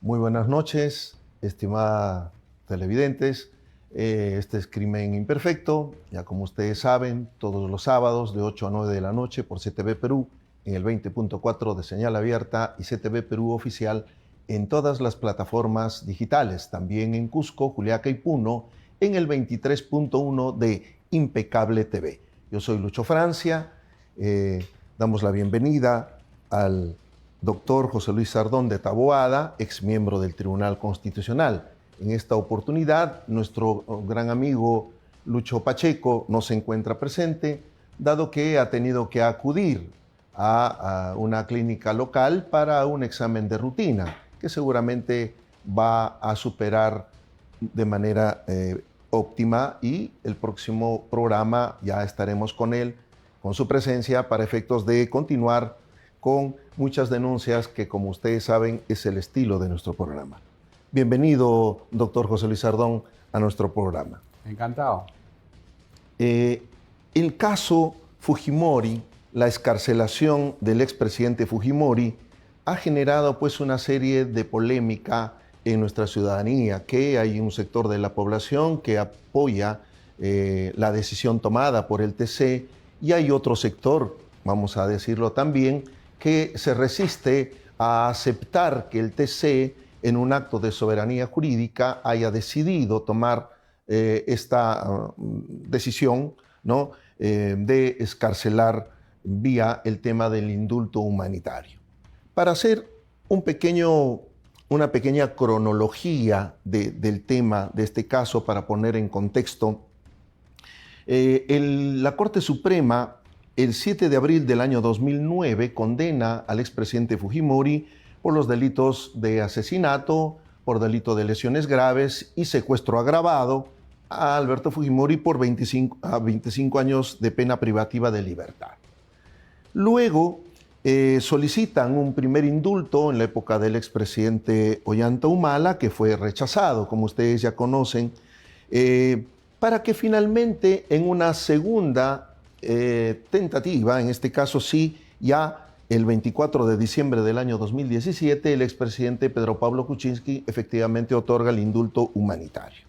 Muy buenas noches, estimadas televidentes. Este es Crimen Imperfecto, ya como ustedes saben, todos los sábados de 8 a 9 de la noche por CTV Perú, en el 20.4 de señal abierta y CTV Perú oficial en todas las plataformas digitales, también en Cusco, Juliaca y Puno, en el 23.1 de Impecable TV. Yo soy Lucho Francia, damos la bienvenida al doctor José Luis Sardón de Taboada, ex miembro del Tribunal Constitucional. En esta oportunidad, nuestro gran amigo Lucho Pacheco no se encuentra presente, dado que ha tenido que acudir a una clínica local para un examen de rutina, que seguramente va a superar de manera óptima, y el próximo programa ya estaremos con él, con su presencia, para efectos de continuar con muchas denuncias que, como ustedes saben, es el estilo de nuestro programa. Bienvenido, doctor José Luis Sardón, a nuestro programa. Encantado. El caso Fujimori, la excarcelación del expresidente Fujimori, ha generado pues una serie de polémica en nuestra ciudadanía, que hay un sector de la población que apoya la decisión tomada por el TC, y hay otro sector, vamos a decirlo también, que se resiste a aceptar que el TC, en un acto de soberanía jurídica, haya decidido tomar esta decisión, ¿no? De excarcelar vía el tema del indulto humanitario. Para hacer una pequeña cronología del tema de este caso, para poner en contexto, la Corte Suprema, el 7 de abril del año 2009, condena al expresidente Fujimori por los delitos de asesinato, por delito de lesiones graves y secuestro agravado a Alberto Fujimori por 25 años de pena privativa de libertad. Luego solicitan un primer indulto en la época del expresidente Ollanta Humala, que fue rechazado, como ustedes ya conocen, para que finalmente en una segunda tentativa, en este caso sí, ya el 24 de diciembre del año 2017, el expresidente Pedro Pablo Kuczynski efectivamente otorga el indulto humanitario.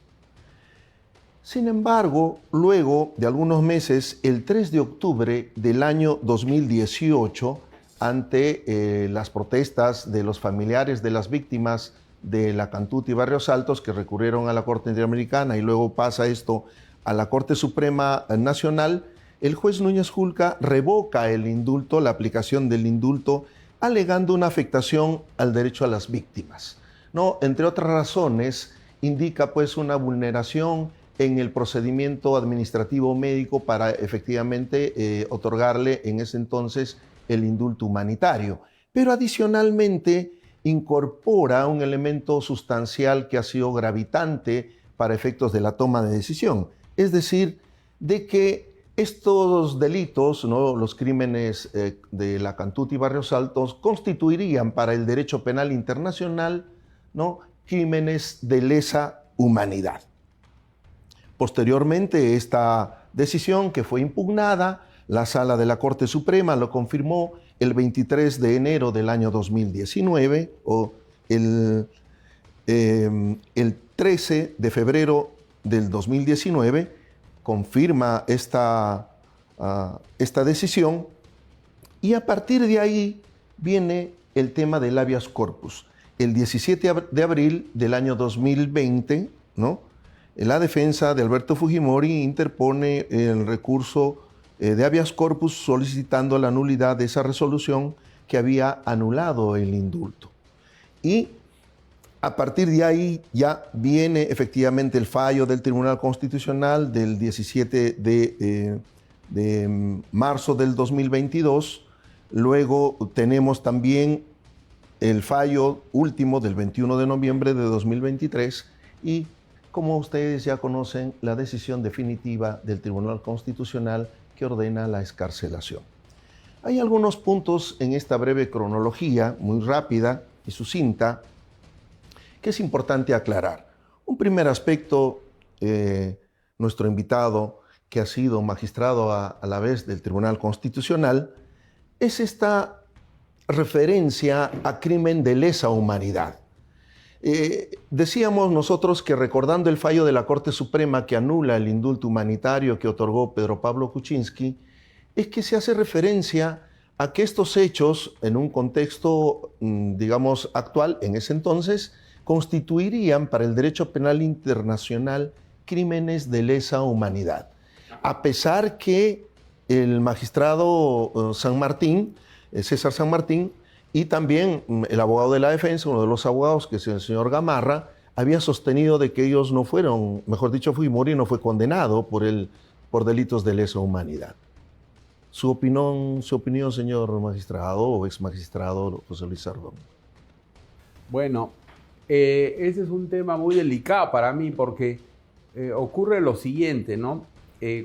Sin embargo, luego de algunos meses, el 3 de octubre del año 2018, ante las protestas de los familiares de las víctimas de la Cantuta y Barrios Altos, que recurrieron a la Corte Interamericana, y luego pasa esto a la Corte Suprema Nacional, el juez Núñez Julca revoca el indulto, la aplicación del indulto, alegando una afectación al derecho a las víctimas, ¿no? Entre otras razones, indica pues una vulneración en el procedimiento administrativo médico para efectivamente otorgarle en ese entonces el indulto humanitario. Pero adicionalmente incorpora un elemento sustancial que ha sido gravitante para efectos de la toma de decisión, es decir, de que estos delitos, ¿no?, los crímenes de la Cantuta y Barrios Altos, constituirían para el derecho penal internacional, ¿no?, crímenes de lesa humanidad. Posteriormente, esta decisión, que fue impugnada, la Sala de la Corte Suprema lo confirmó el 23 de enero del año 2019, o el 13 de febrero del 2019, confirma esta decisión, y a partir de ahí viene el tema del habeas corpus. El 17 de abril del año 2020, ¿no?, la defensa de Alberto Fujimori interpone el recurso de habeas corpus solicitando la nulidad de esa resolución que había anulado el indulto. Y a partir de ahí ya viene efectivamente el fallo del Tribunal Constitucional del 17 de marzo del 2022. Luego tenemos también el fallo último del 21 de noviembre de 2023 y, como ustedes ya conocen, la decisión definitiva del Tribunal Constitucional que ordena la excarcelación. Hay algunos puntos en esta breve cronología, muy rápida y sucinta, que es importante aclarar. Un primer aspecto, nuestro invitado, que ha sido magistrado a la vez del Tribunal Constitucional, es esta referencia a crimen de lesa humanidad. Decíamos nosotros que recordando el fallo de la Corte Suprema que anula el indulto humanitario que otorgó Pedro Pablo Kuczynski, es que se hace referencia a que estos hechos, en un contexto, digamos, actual, en ese entonces, constituirían para el derecho penal internacional crímenes de lesa humanidad. A pesar que el magistrado San Martín, César San Martín, y también el abogado de la defensa, uno de los abogados, que es el señor Gamarra, había sostenido de que ellos no fueron, mejor dicho, Fujimori no fue condenado por delitos de lesa humanidad. Su opinión, señor magistrado o ex magistrado José Luis Sardón. Bueno, ese es un tema muy delicado para mí porque ocurre lo siguiente, ¿no?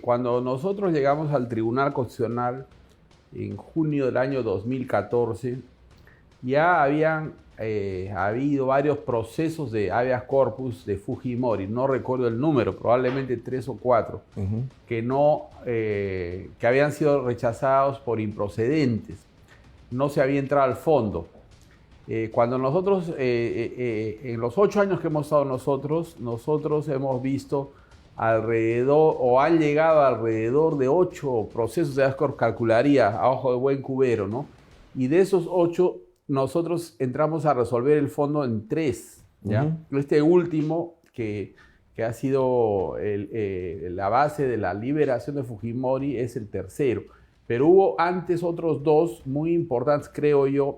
Cuando nosotros llegamos al Tribunal Constitucional en junio del año 2014, ya habían habido varios procesos de habeas corpus de Fujimori, no recuerdo el número, probablemente 3 o 4, que habían sido rechazados por improcedentes. No se había entrado al fondo. Cuando nosotros, en los 8 años que hemos estado nosotros hemos visto alrededor, o han llegado alrededor de 8 procesos de habeas corpus, calcularía a ojo de buen cubero, ¿no? Y de esos 8, nosotros entramos a resolver el fondo en 3, ¿ya? Este último, que ha sido la base de la liberación de Fujimori, es el tercero. Pero hubo antes otros 2 muy importantes, creo yo.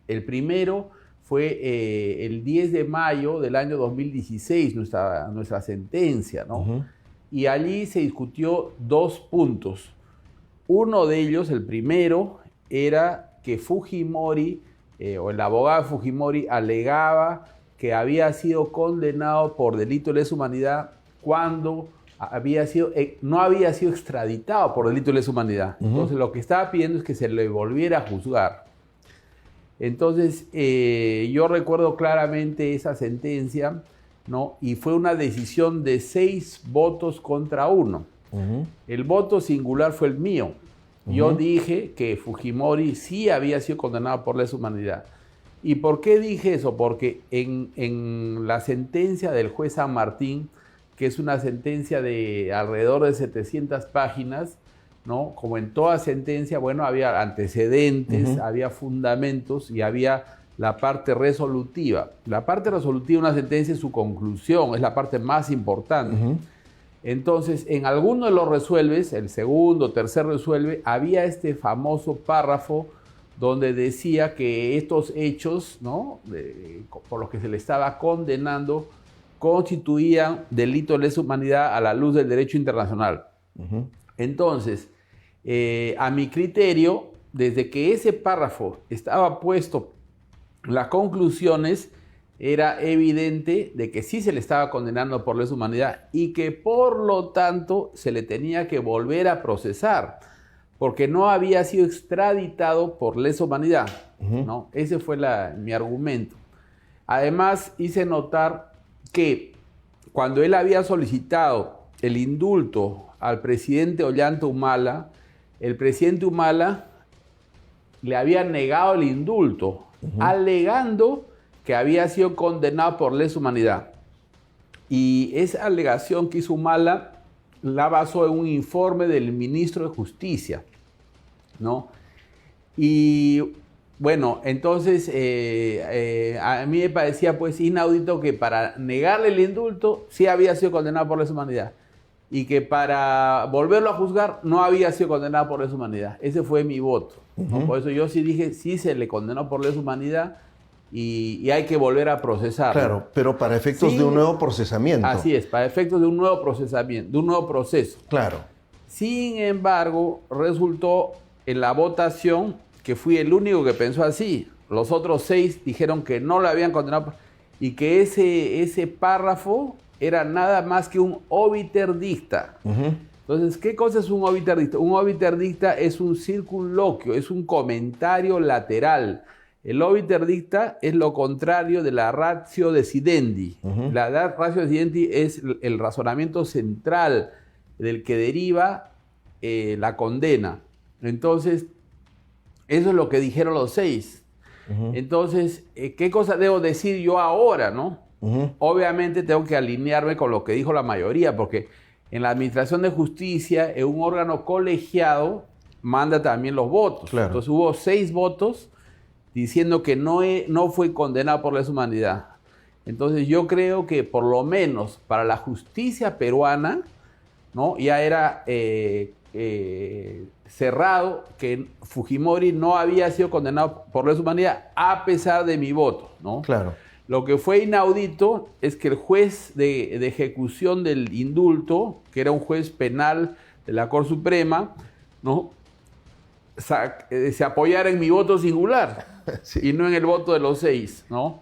El primero fue el 10 de mayo del año 2016, nuestra sentencia, ¿no? Y allí se discutió 2 puntos. Uno de ellos, el primero, era que Fujimori, o el abogado de Fujimori, alegaba que había sido condenado por delito de lesa humanidad cuando no había sido extraditado por delito de lesa humanidad. Entonces, lo que estaba pidiendo es que se le volviera a juzgar. Entonces, yo recuerdo claramente esa sentencia, ¿no? Y fue una decisión de 6 votos contra 1. El voto singular fue el mío. Yo dije que Fujimori sí había sido condenado por lesa humanidad. ¿Y por qué dije eso? Porque en la sentencia del juez San Martín, que es una sentencia de alrededor de 700 páginas, ¿no? Como en toda sentencia, bueno, había antecedentes, había fundamentos y había la parte resolutiva. La parte resolutiva de una sentencia es su conclusión, es la parte más importante. Entonces, en alguno de los resuelves, el segundo, tercer resuelve, había este famoso párrafo donde decía que estos hechos, ¿no? Por los que se le estaba condenando, constituían delito de lesa humanidad a la luz del derecho internacional. Entonces, a mi criterio, desde que ese párrafo estaba puesto, las conclusiones, era evidente de que sí se le estaba condenando por lesa humanidad y que por lo tanto se le tenía que volver a procesar porque no había sido extraditado por lesa humanidad, ¿no? Ese fue mi argumento. Además, hice notar que cuando él había solicitado el indulto al presidente Ollanta Humala, el presidente Humala le había negado el indulto, alegando que había sido condenado por lesa humanidad. Y esa alegación que hizo Humala la basó en un informe del ministro de Justicia, ¿no? Y bueno, entonces a mí me parecía pues inaudito que para negarle el indulto sí había sido condenado por lesa humanidad y que para volverlo a juzgar no había sido condenado por lesa humanidad. Ese fue mi voto, ¿no? Por eso yo sí dije, sí se le condenó por lesa humanidad y hay que volver a procesar. Claro, pero para efectos de un nuevo procesamiento. Así es, para efectos de un nuevo procesamiento, de un nuevo proceso. Claro. Sin embargo, resultó en la votación que fui el único que pensó así. Los otros 6 dijeron que no lo habían condenado y que ese párrafo era nada más que un obiter dicta. Entonces, ¿qué cosa es un obiter dicta? Un obiter dicta es un circunloquio, es un comentario lateral. El obiter dicta es lo contrario de la ratio decidendi. La ratio decidendi es el razonamiento central del que deriva la condena. Entonces, eso es lo que dijeron los 6. Entonces, ¿qué cosa debo decir yo ahora, no? Obviamente tengo que alinearme con lo que dijo la mayoría, porque en la Administración de Justicia, en un órgano colegiado, manda también los votos. Claro. Entonces hubo 6 votos diciendo que no fue condenado por lesa humanidad. Entonces yo creo que por lo menos para la justicia peruana, ¿no? Ya era cerrado que Fujimori no había sido condenado por lesa humanidad a pesar de mi voto, ¿no? Claro. Lo que fue inaudito es que el juez de ejecución del indulto, que era un juez penal de la Corte Suprema, ¿no? Se apoyara en mi voto singular Sí. y no en el voto de los 6, ¿no?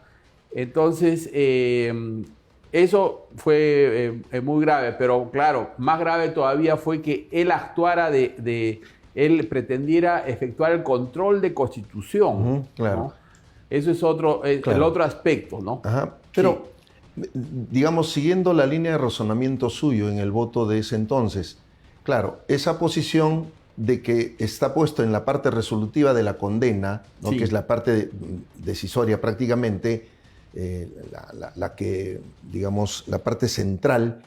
Entonces, eso fue muy grave, pero claro, más grave todavía fue que él actuara él pretendiera efectuar el control de constitución, claro. ¿no? Eso es el otro aspecto, ¿no? Ajá. Pero, digamos, siguiendo la línea de razonamiento suyo en el voto de ese entonces, claro, esa posición de que está puesto en la parte resolutiva de la condena, ¿no? Sí. Que es la parte decisoria prácticamente, la que, digamos, la parte central,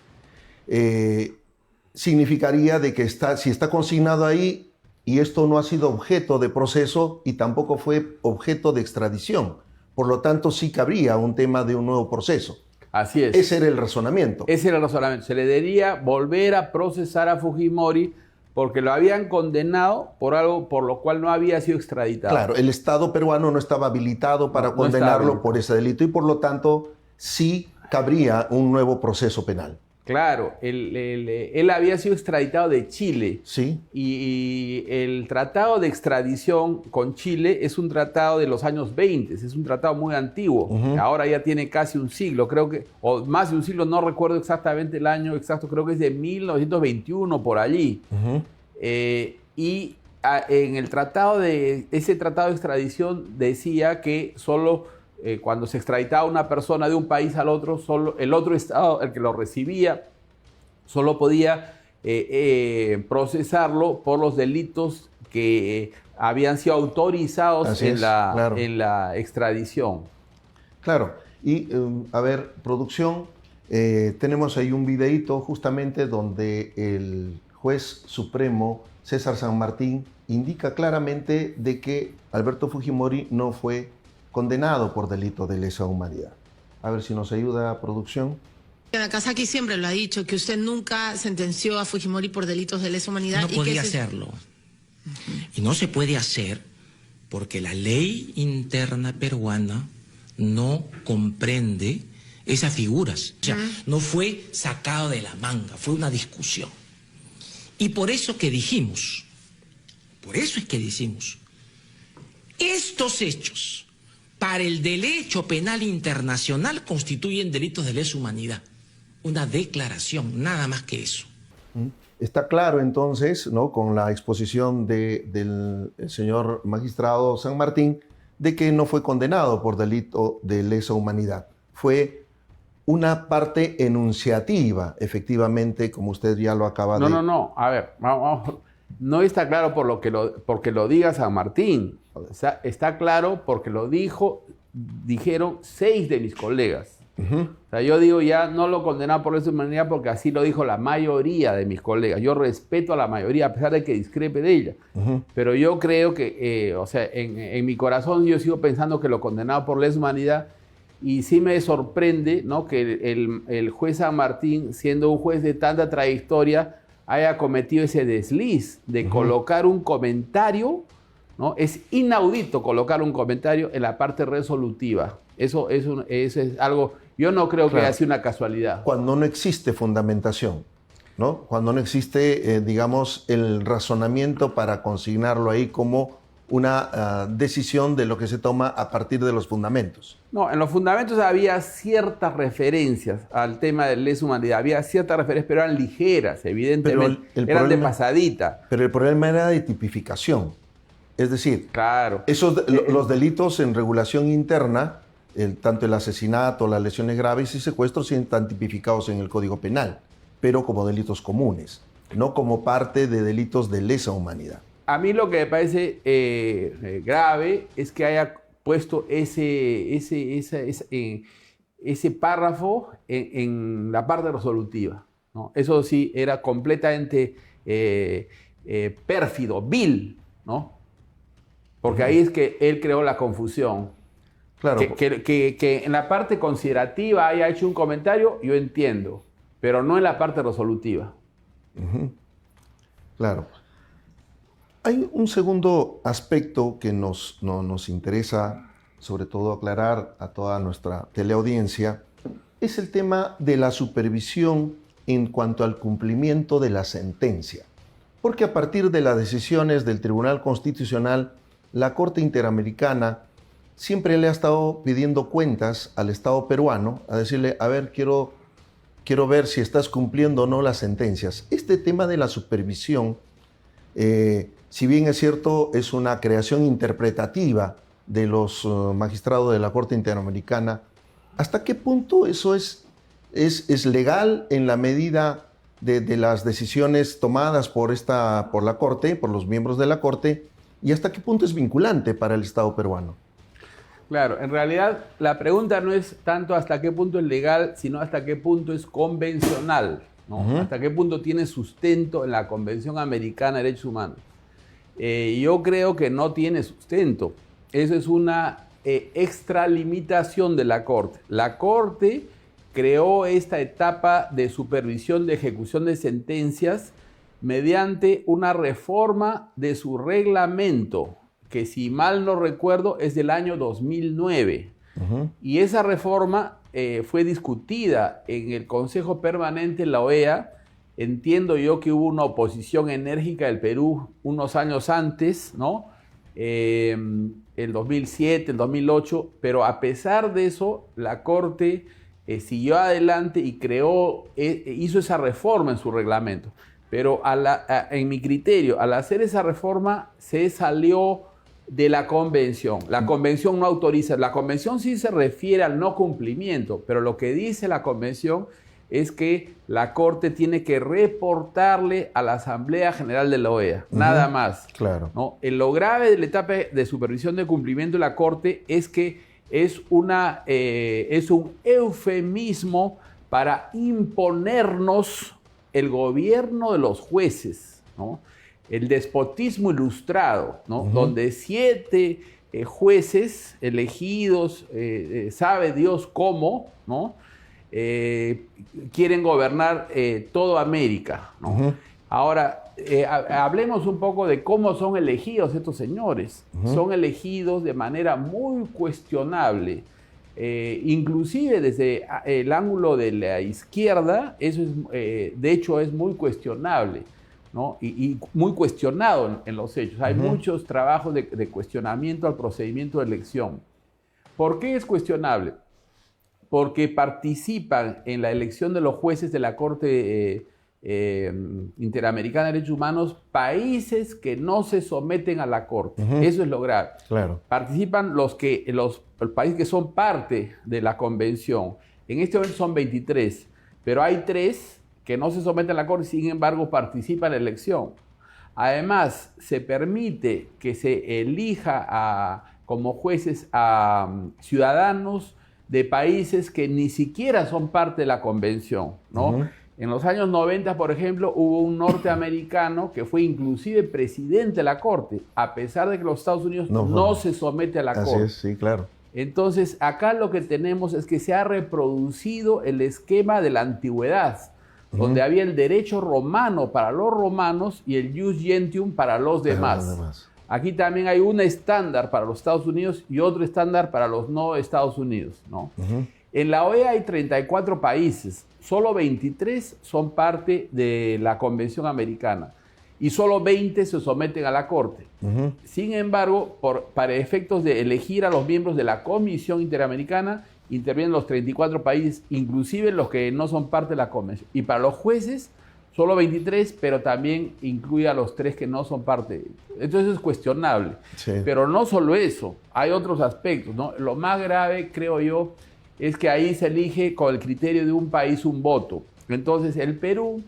significaría de que si está consignado ahí y esto no ha sido objeto de proceso y tampoco fue objeto de extradición. Por lo tanto, sí cabría un tema de un nuevo proceso. Así es. Ese era el razonamiento. Ese era el razonamiento. Se le debería volver a procesar a Fujimori porque lo habían condenado por algo por lo cual no había sido extraditado. Claro, el Estado peruano no estaba habilitado para No condenarlo por ese delito y por lo tanto sí cabría un nuevo proceso penal. Claro, él había sido extraditado de Chile. Sí. Y el tratado de extradición con Chile es un tratado de los años 20, es un tratado muy antiguo, que ahora ya tiene casi un siglo, creo que, o más de un siglo, no recuerdo exactamente el año exacto, creo que es de 1921 por allí. Y en el ese tratado de extradición decía que solo cuando se extraditaba una persona de un país al otro, solo el otro estado, el que lo recibía, solo podía procesarlo por los delitos que habían sido autorizados en la extradición. Claro. Y, a ver, producción, tenemos ahí un videíto justamente donde el juez supremo César San Martín indica claramente de que Alberto Fujimori no fue condenado por delito de lesa humanidad. A ver si nos ayuda, producción. Nakazaki siempre lo ha dicho, que usted nunca sentenció a Fujimori por delitos de lesa humanidad. No podía hacerlo. Y no se puede hacer porque la ley interna peruana no comprende esas figuras. O sea, no fue sacado de la manga, fue una discusión. Y por eso que dijimos, estos hechos para el derecho penal internacional constituyen delitos de lesa humanidad. Una declaración, nada más que eso. Está claro entonces, ¿no?, con la exposición del señor magistrado San Martín, de que no fue condenado por delito de lesa humanidad. Fue una parte enunciativa, efectivamente, como usted ya lo acaba de... No. A ver, vamos. No está claro porque lo diga San Martín. O sea, está claro porque dijeron 6 de mis colegas. O sea, yo digo ya no lo condenaron por lesa humanidad porque así lo dijo la mayoría de mis colegas. Yo respeto a la mayoría a pesar de que discrepe de ella. Pero yo creo que, o sea, en mi corazón yo sigo pensando que lo condenaron por lesa humanidad y sí me sorprende, ¿no?, que el juez San Martín, siendo un juez de tanta trayectoria, haya cometido ese desliz de colocar un comentario, ¿no? Es inaudito colocar un comentario en la parte resolutiva. Eso es algo, yo no creo que haya sido una casualidad. Cuando no existe fundamentación, ¿no? Cuando no existe, digamos, el razonamiento para consignarlo ahí como una decisión de lo que se toma a partir de los fundamentos. No, en los fundamentos había ciertas referencias al tema de lesa humanidad, había ciertas referencias, pero eran ligeras, evidentemente, eran de pasadita. Pero el problema era de tipificación. Es decir, claro, los delitos en regulación interna, tanto el asesinato, las lesiones graves y secuestros, sí están tipificados en el Código Penal, pero como delitos comunes, no como parte de delitos de lesa humanidad. A mí lo que me parece grave es que haya puesto ese párrafo en la parte resolutiva, ¿no? Eso sí era completamente pérfido, vil, ¿no? Porque ahí es que él creó la confusión. Claro. Que en la parte considerativa haya hecho un comentario, yo entiendo, pero no en la parte resolutiva. Claro. Hay un segundo aspecto que nos interesa, sobre todo aclarar a toda nuestra teleaudiencia, es el tema de la supervisión en cuanto al cumplimiento de la sentencia. Porque a partir de las decisiones del Tribunal Constitucional, la Corte Interamericana siempre le ha estado pidiendo cuentas al Estado peruano, a decirle, a ver, quiero ver si estás cumpliendo o no las sentencias. Este tema de la supervisión, si bien es cierto, es una creación interpretativa de los magistrados de la Corte Interamericana, ¿hasta qué punto eso es legal en la medida de las decisiones tomadas por la Corte, por los miembros de la Corte, y hasta qué punto es vinculante para el Estado peruano? Claro, en realidad la pregunta no es tanto hasta qué punto es legal, sino hasta qué punto es convencional, ¿no? Hasta qué punto tiene sustento en la Convención Americana de Derechos Humanos. Yo creo que no tiene sustento. Eso es una extralimitación de la Corte. La Corte creó esta etapa de supervisión de ejecución de sentencias mediante una reforma de su reglamento, que si mal no recuerdo es del año 2009. Y esa reforma fue discutida en el Consejo Permanente de la OEA. Entiendo yo que hubo una oposición enérgica del Perú unos años antes, ¿no? El 2007, el 2008, pero a pesar de eso, la Corte siguió adelante y hizo esa reforma en su reglamento. Pero en mi criterio, al hacer esa reforma, se salió de la convención. La convención no autoriza. La convención sí se refiere al no cumplimiento, pero lo que dice la convención es que la Corte tiene que reportarle a la Asamblea General de la OEA, nada más. Claro. ¿No? Lo grave de la etapa de supervisión de cumplimiento de la Corte es que es un eufemismo para imponernos el gobierno de los jueces, ¿no? El despotismo ilustrado, ¿no? Donde 7 jueces elegidos, sabe Dios cómo, ¿no? Quieren gobernar toda América, ¿no? Ahora, hablemos un poco de cómo son elegidos estos señores. Son elegidos de manera muy cuestionable. Inclusive desde el ángulo de la izquierda, eso es, de hecho es muy cuestionable, ¿no? Y muy cuestionado en los hechos. Hay muchos trabajos de cuestionamiento al procedimiento de elección. ¿Por qué es cuestionable? Porque participan en la elección de los jueces de la Corte Interamericana de Derechos Humanos países que no se someten a la Corte. Eso es lo grave. Claro. Participan los países que son parte de la Convención. En este momento son 23, pero hay 3 que no se someten a la Corte, sin embargo participan en la elección. Además, se permite que se elija como jueces a ciudadanos de países que ni siquiera son parte de la Convención, ¿no? En los años 90, por ejemplo, hubo un norteamericano que fue inclusive presidente de la Corte, a pesar de que los Estados Unidos no se somete a la Corte. Así es, sí, claro. Entonces, acá lo que tenemos es que se ha reproducido el esquema de la antigüedad, donde había el derecho romano para los romanos y el jus gentium para los demás. Aquí también hay un estándar para los Estados Unidos y otro estándar para los no Estados Unidos, ¿no? En la OEA hay 34 países, solo 23 son parte de la Convención Americana y solo 20 se someten a la Corte. Sin embargo, para efectos de elegir a los miembros de la Comisión Interamericana, intervienen los 34 países, inclusive los que no son parte de la Convención. Y para los jueces, solo 23, pero también incluye a los 3 que no son parte. Entonces es cuestionable. Sí. Pero no solo eso, hay otros aspectos, ¿no? Lo más grave, creo yo, es que ahí se elige con el criterio de un país un voto. Entonces el Perú,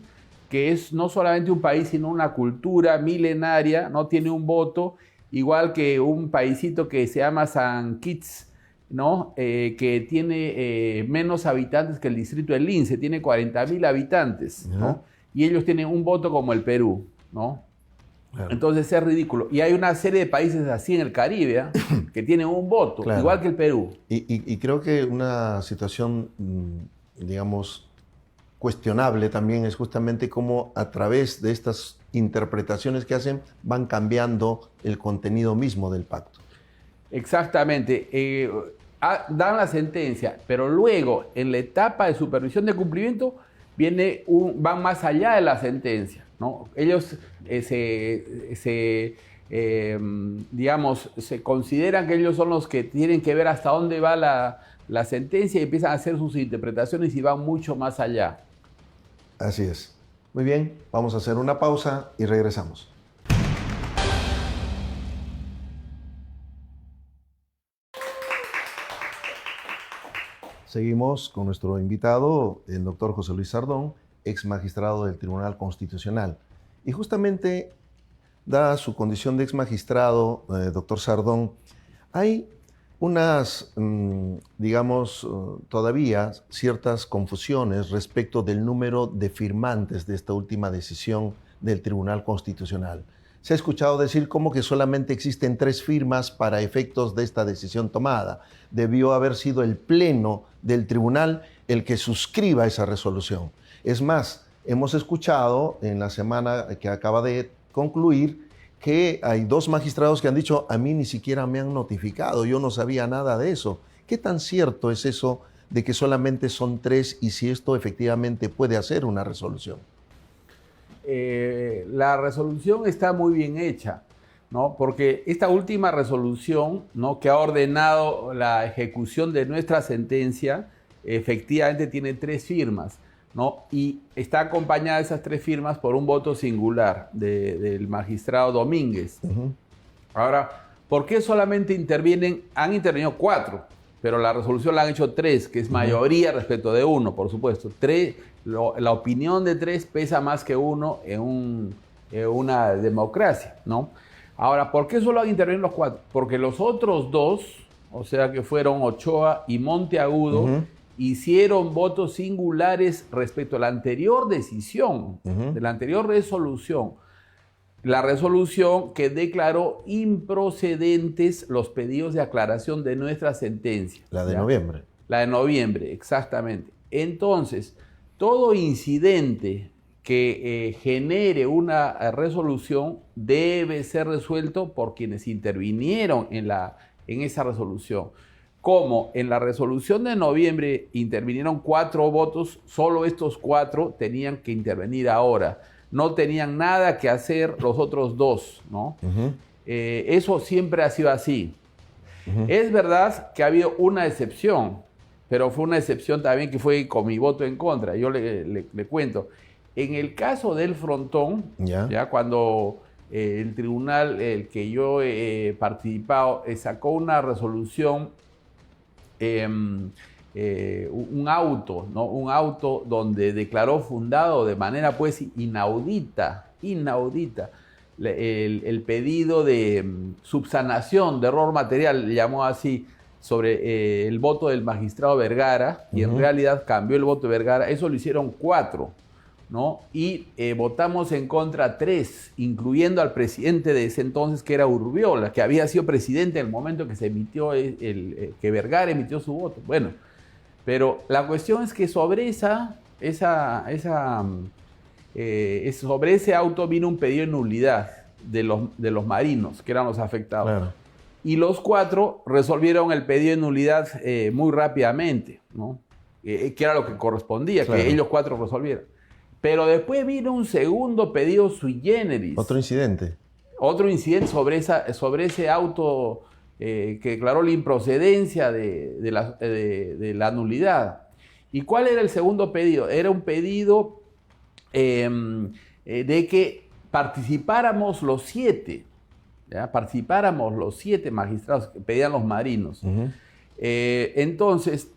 que es no solamente un país, sino una cultura milenaria, no tiene un voto, igual que un paisito que se llama San Kitts, ¿no? Que tiene menos habitantes que el distrito del Lince, tiene 40.000 habitantes, ¿no? Y ellos tienen un voto como el Perú, ¿no? Claro. Entonces es ridículo. Y hay una serie de países así en el Caribe, que tienen un voto, claro, igual que el Perú. Y creo que una situación, digamos, cuestionable también es justamente cómo a través de estas interpretaciones que hacen van cambiando el contenido mismo del pacto. Exactamente. Dan la sentencia, pero luego en la etapa de supervisión de cumplimiento van más allá de la sentencia, ¿no? Ellos digamos, se consideran que ellos son los que tienen que ver hasta dónde va la sentencia y empiezan a hacer sus interpretaciones y van mucho más allá. Así es. Muy bien, vamos a hacer una pausa y regresamos. Seguimos con nuestro invitado, el doctor José Luis Sardón, ex magistrado del Tribunal Constitucional. Y justamente, dada su condición de ex magistrado, doctor Sardón, hay unas, digamos, todavía ciertas confusiones respecto del número de firmantes de esta última decisión del Tribunal Constitucional. Se ha escuchado decir como que solamente existen 3 firmas para efectos de esta decisión tomada. Debió haber sido el Pleno del Tribunal el que suscriba esa resolución. Es más, hemos escuchado en la semana que acaba de concluir que hay 2 magistrados que han dicho, a mí ni siquiera me han notificado, yo no sabía nada de eso. ¿Qué tan cierto es eso de que solamente son 3 y si esto efectivamente puede hacer una resolución? La resolución está muy bien hecha, ¿no? Porque esta última resolución, ¿no?, que ha ordenado la ejecución de nuestra sentencia, efectivamente tiene 3 firmas, ¿no? Y está acompañada de esas 3 firmas por un voto singular del magistrado Domínguez. Ahora, ¿por qué solamente han intervenido 4? Pero la resolución la han hecho 3, que es mayoría respecto de 1, por supuesto. 3, la opinión de 3 pesa más que 1 en una democracia, ¿no? Ahora, ¿por qué solo han intervenido los 4? Porque los otros 2, o sea que fueron Ochoa y Monteagudo, hicieron votos singulares respecto a la anterior decisión, de la anterior resolución. La resolución que declaró improcedentes los pedidos de aclaración de nuestra sentencia. La de ¿ya? noviembre. La de noviembre, exactamente. Entonces, todo incidente que genere una resolución debe ser resuelto por quienes intervinieron en esa resolución. Como en la resolución de noviembre intervinieron 4 votos, solo estos 4 tenían que intervenir ahora. No tenían nada que hacer los otros 2, ¿no? Eso siempre ha sido así. Es verdad que ha habido una excepción, pero fue una excepción también que fue con mi voto en contra. Yo le cuento. En el caso del Frontón, ya cuando el tribunal, el que yo he participado, sacó una resolución, un auto, ¿no? Un auto donde declaró fundado de manera pues inaudita, el pedido de subsanación de error material, le llamó así, sobre el voto del magistrado Vergara, y en realidad cambió el voto de Vergara. Eso lo hicieron 4, ¿no? Y votamos en contra 3, incluyendo al presidente de ese entonces, que era Urbiola, que había sido presidente en el momento que se emitió que Vergara emitió su voto. Bueno, pero la cuestión es que sobre sobre ese auto vino un pedido de nulidad de los marinos, que eran los afectados. Claro. Y los 4 resolvieron el pedido de nulidad muy rápidamente, ¿no? Que era lo que correspondía, claro, que ellos 4 resolvieran. Pero después vino un segundo pedido sui generis. Otro incidente. Otro incidente sobre ese auto que declaró la improcedencia de la nulidad. ¿Y cuál era el segundo pedido? Era un pedido de que participáramos los 7. ¿Ya? Participáramos los 7 magistrados que pedían los marinos. Entonces,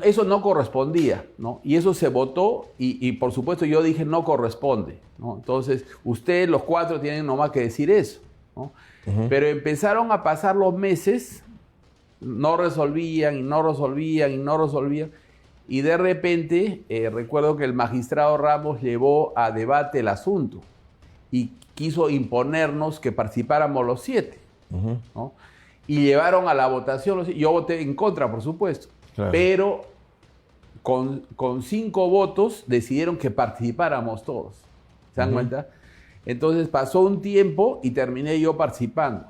eso no correspondía, ¿no? Y eso se votó y por supuesto yo dije no corresponde, ¿no? Entonces, ustedes los 4 tienen nomás que decir eso, ¿no? Pero empezaron a pasar los meses, no resolvían, y no resolvían, y no resolvían. Y de repente, recuerdo que el magistrado Ramos llevó a debate el asunto y quiso imponernos que participáramos los 7, ¿no? Y llevaron a la votación, yo voté en contra, por supuesto, claro. Pero con 5 votos decidieron que participáramos todos. ¿Se dan cuenta? Entonces pasó un tiempo y terminé yo participando,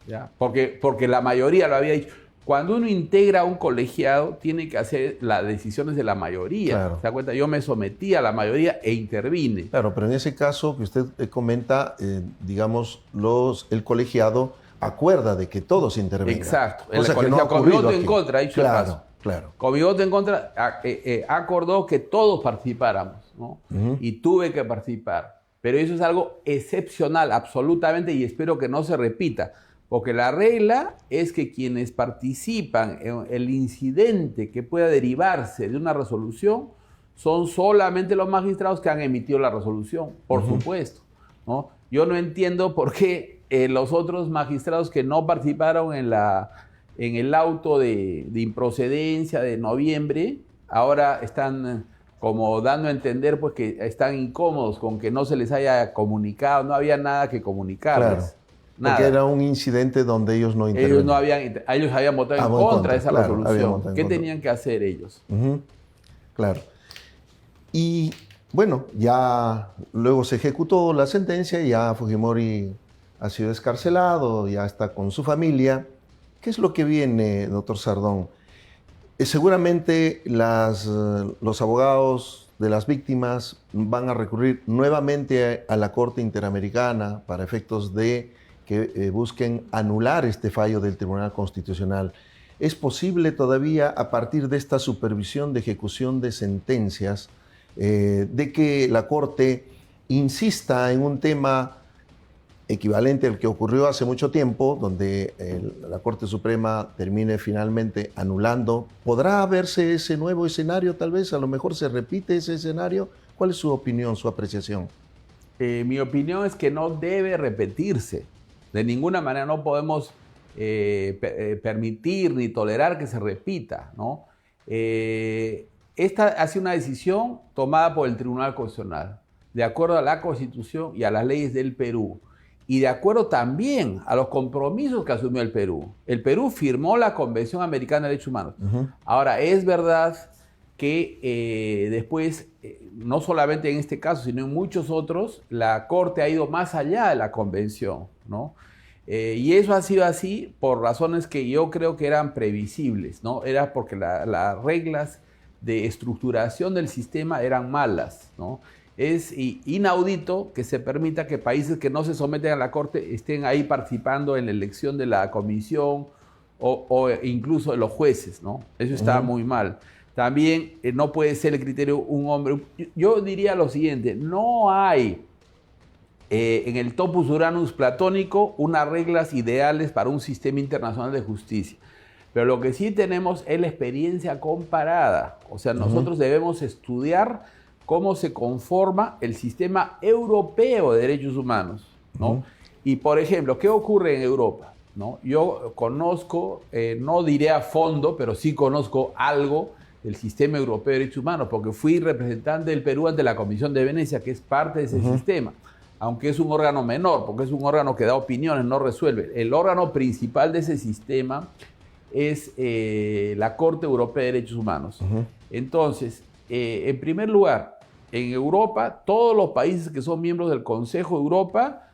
¿ya? Porque la mayoría lo había dicho. Cuando uno integra un colegiado, tiene que hacer las decisiones de la mayoría. Claro. ¿Se da cuenta? Yo me sometí a la mayoría e intervine. Claro, pero en ese caso que usted comenta, digamos, el colegiado acuerda de que todos intervengan. Exacto. El colegiado con mi voto en contra, dicho el caso. Claro. Con mi voto en contra, acordó que todos participáramos, ¿no? Y tuve que participar. Pero eso es algo excepcional, absolutamente, y espero que no se repita. Porque la regla es que quienes participan en el incidente que pueda derivarse de una resolución son solamente los magistrados que han emitido la resolución, por supuesto, ¿no? Yo no entiendo por qué los otros magistrados que no participaron en el auto de improcedencia de noviembre ahora están como dando a entender pues, que están incómodos con que no se les haya comunicado, no había nada que comunicarles. Claro. Nada. Porque era un incidente donde ellos no intervenían. Ellos habían votado en contra de esa resolución. ¿Qué tenían que hacer ellos? Claro. Y bueno, ya luego se ejecutó la sentencia, ya Fujimori ha sido excarcelado, ya está con su familia. ¿Qué es lo que viene, doctor Sardón? Seguramente los abogados de las víctimas van a recurrir nuevamente a la Corte Interamericana para efectos de que busquen anular este fallo del Tribunal Constitucional. ¿Es posible todavía, a partir de esta supervisión de ejecución de sentencias, de que la Corte insista en un tema equivalente al que ocurrió hace mucho tiempo, donde la Corte Suprema termine finalmente anulando? ¿Podrá verse ese nuevo escenario tal vez? A lo mejor se repite ese escenario. ¿Cuál es su opinión, su apreciación? Mi opinión es que no debe repetirse. De ninguna manera no podemos permitir ni tolerar que se repita, ¿no? Esta ha sido una decisión tomada por el Tribunal Constitucional, de acuerdo a la Constitución y a las leyes del Perú, y de acuerdo también a los compromisos que asumió el Perú. El Perú firmó la Convención Americana de Derechos Humanos. Ahora, es verdad que después, no solamente en este caso, sino en muchos otros, la Corte ha ido más allá de la Convención, ¿no? Y eso ha sido así por razones que yo creo que eran previsibles, ¿no? Era porque las reglas de estructuración del sistema eran malas, ¿no? Es inaudito que se permita que países que no se someten a la Corte estén ahí participando en la elección de la comisión o incluso de los jueces, ¿no? Eso está muy mal. También no puede ser el criterio un hombre. Yo diría lo siguiente, no hay en el topus uranus platónico unas reglas ideales para un sistema internacional de justicia. Pero lo que sí tenemos es la experiencia comparada. O sea, nosotros debemos estudiar cómo se conforma el sistema europeo de derechos humanos, ¿no? Y, por ejemplo, ¿qué ocurre en Europa? ¿No? Yo conozco, no diré a fondo, pero sí conozco algo del sistema europeo de derechos humanos, porque fui representante del Perú ante la Comisión de Venecia, que es parte de ese sistema, aunque es un órgano menor, porque es un órgano que da opiniones, no resuelve. El órgano principal de ese sistema es la Corte Europea de Derechos Humanos. Entonces, en primer lugar, en Europa, todos los países que son miembros del Consejo de Europa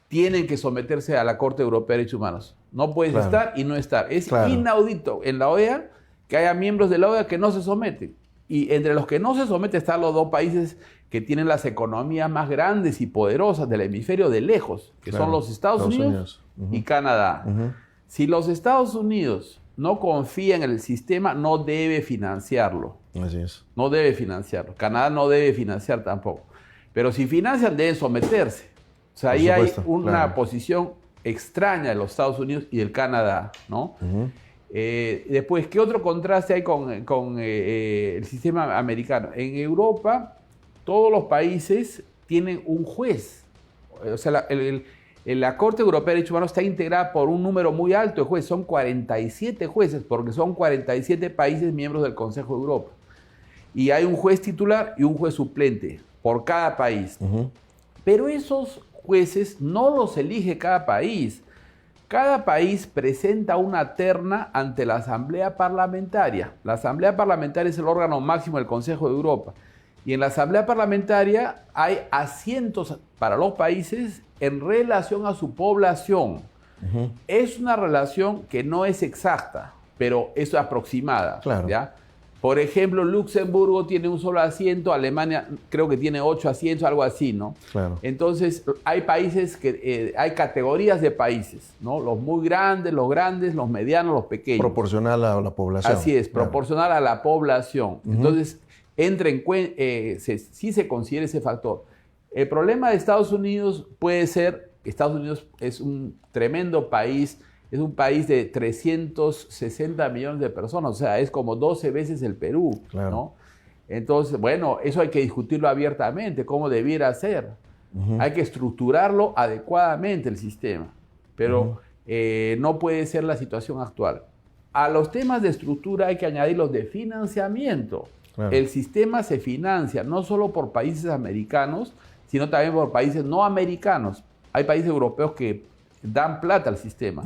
tienen que someterse a la Corte Europea de Derechos Humanos. No puedes estar y no estar. Es inaudito en la OEA que haya miembros de la OEA que no se someten. Y entre los que no se someten están los dos países que tienen las economías más grandes y poderosas del hemisferio de lejos, que son los Estados Unidos y Canadá. Si los Estados Unidos no confía en el sistema, no debe financiarlo. Así es. No debe financiarlo. Canadá no debe financiar tampoco. Pero si financian, deben someterse. O sea, ahí hay una posición extraña de los Estados Unidos y del Canadá, ¿no? Después, ¿qué otro contraste hay con el sistema americano? En Europa, todos los países tienen un juez. O sea, La Corte Europea de Derechos Humanos está integrada por un número muy alto de jueces, son 47 jueces, porque son 47 países miembros del Consejo de Europa. Y hay un juez titular y un juez suplente por cada país. Pero esos jueces no los elige cada país. Cada país presenta una terna ante la Asamblea Parlamentaria. La Asamblea Parlamentaria es el órgano máximo del Consejo de Europa. Y en la Asamblea Parlamentaria hay asientos para los países en relación a su población. Es una relación que no es exacta, pero es aproximada. Claro. ¿Ya? Por ejemplo, Luxemburgo tiene un solo asiento, Alemania creo que tiene 8 asientos, algo así, ¿no? Claro. Entonces, hay países que hay categorías de países, ¿no? Los muy grandes, los medianos, los pequeños. Proporcional a la población. Así es, claro. proporcional a la población. Entonces, sí se considera ese factor. El problema de Estados Unidos puede ser, Estados Unidos es un tremendo país, es un país de 360 millones de personas, o sea, es como 12 veces el Perú, Claro. ¿no? Entonces, bueno, eso hay que discutirlo abiertamente, cómo debiera ser. Hay que estructurarlo adecuadamente el sistema, pero no puede ser la situación actual. A los temas de estructura hay que añadir los de financiamiento. Claro. El sistema se financia no solo por países americanos, sino también por países no americanos. Hay países europeos que dan plata al sistema.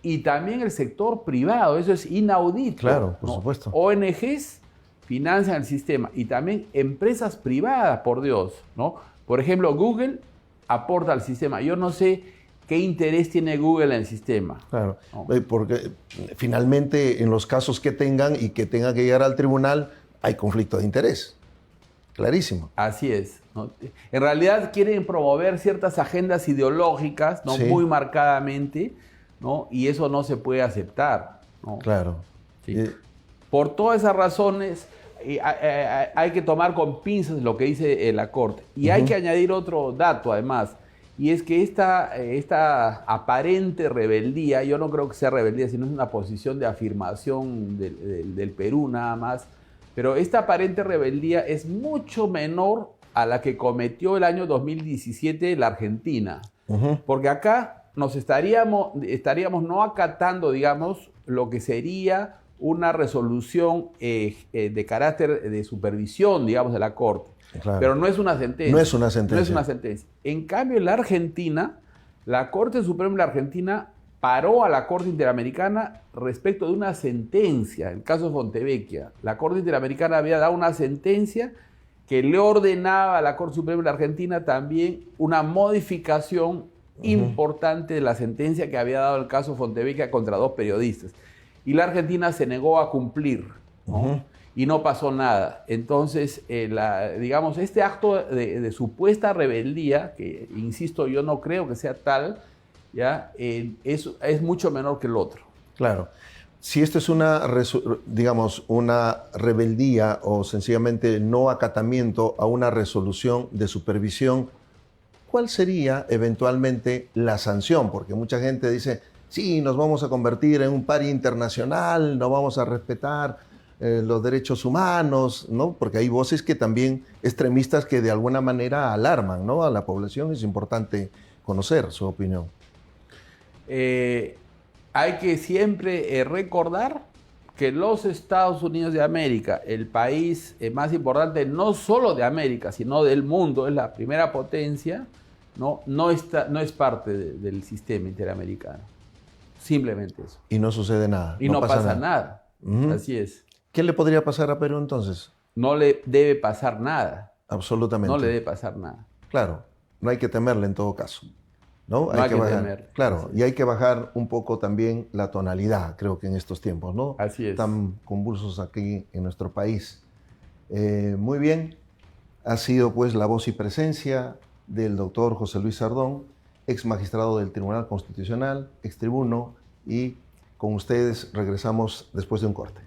Y también el sector privado, eso es inaudito. Claro, por ¿no? supuesto. ONGs financian el sistema y también empresas privadas, por Dios, ¿no? Por ejemplo, Google aporta al sistema. Yo no sé qué interés tiene Google en el sistema. Claro, ¿no? porque finalmente en los casos que tengan y que tengan que llegar al tribunal hay conflicto de interés. Clarísimo. Así es, ¿no? En realidad quieren promover ciertas agendas ideológicas, ¿no? Sí. Muy marcadamente, ¿no? Y eso no se puede aceptar, ¿no? Claro. Sí. Por todas esas razones hay que tomar con pinzas lo que dice la Corte. Y hay que añadir otro dato además, y es que esta aparente rebeldía, yo no creo que sea rebeldía, sino es una posición de afirmación del Perú nada más, pero esta aparente rebeldía es mucho menor a la que cometió el año 2017 la Argentina. Porque acá nos estaríamos no acatando, digamos, lo que sería una resolución de carácter de supervisión, digamos, de la Corte. Claro. Pero no es una sentencia. No es una sentencia. No es una sentencia. En cambio, en la Argentina, la Corte Suprema de la Argentina paró a la Corte Interamericana respecto de una sentencia, el caso Fontevecchia. La Corte Interamericana había dado una sentencia que le ordenaba a la Corte Suprema de la Argentina también una modificación importante de la sentencia que había dado el caso Fontevecchia contra 2 periodistas. Y la Argentina se negó a cumplir, ¿no? Y no pasó nada. Entonces, digamos, este acto de supuesta rebeldía, que insisto, yo no creo que sea tal, ¿ya? Es mucho menor que el otro. Claro. Si esto es digamos, una rebeldía o sencillamente no acatamiento a una resolución de supervisión, ¿cuál sería eventualmente la sanción? Porque mucha gente dice, sí, nos vamos a convertir en un paria internacional, no vamos a respetar los derechos humanos, ¿no? Porque hay voces que también extremistas que de alguna manera alarman, ¿no? A la población. Es importante conocer su opinión. Hay que siempre recordar que los Estados Unidos de América, el país más importante no solo de América, sino del mundo, es la primera potencia, no es parte del sistema interamericano. Simplemente eso. Y no sucede nada. Y no pasa nada. Así es. ¿Qué le podría pasar a Perú entonces? No le debe pasar nada. Absolutamente. No le debe pasar nada. Claro, no hay que temerle en todo caso. No hay que bajar. temer. Claro, y hay que bajar un poco también la tonalidad, creo que en estos tiempos, ¿no? Así es. Tan convulsos aquí en nuestro país. Muy bien, ha sido pues la voz y presencia del doctor José Luis Sardón, ex magistrado del Tribunal Constitucional, ex tribuno, y con ustedes regresamos después de un corte.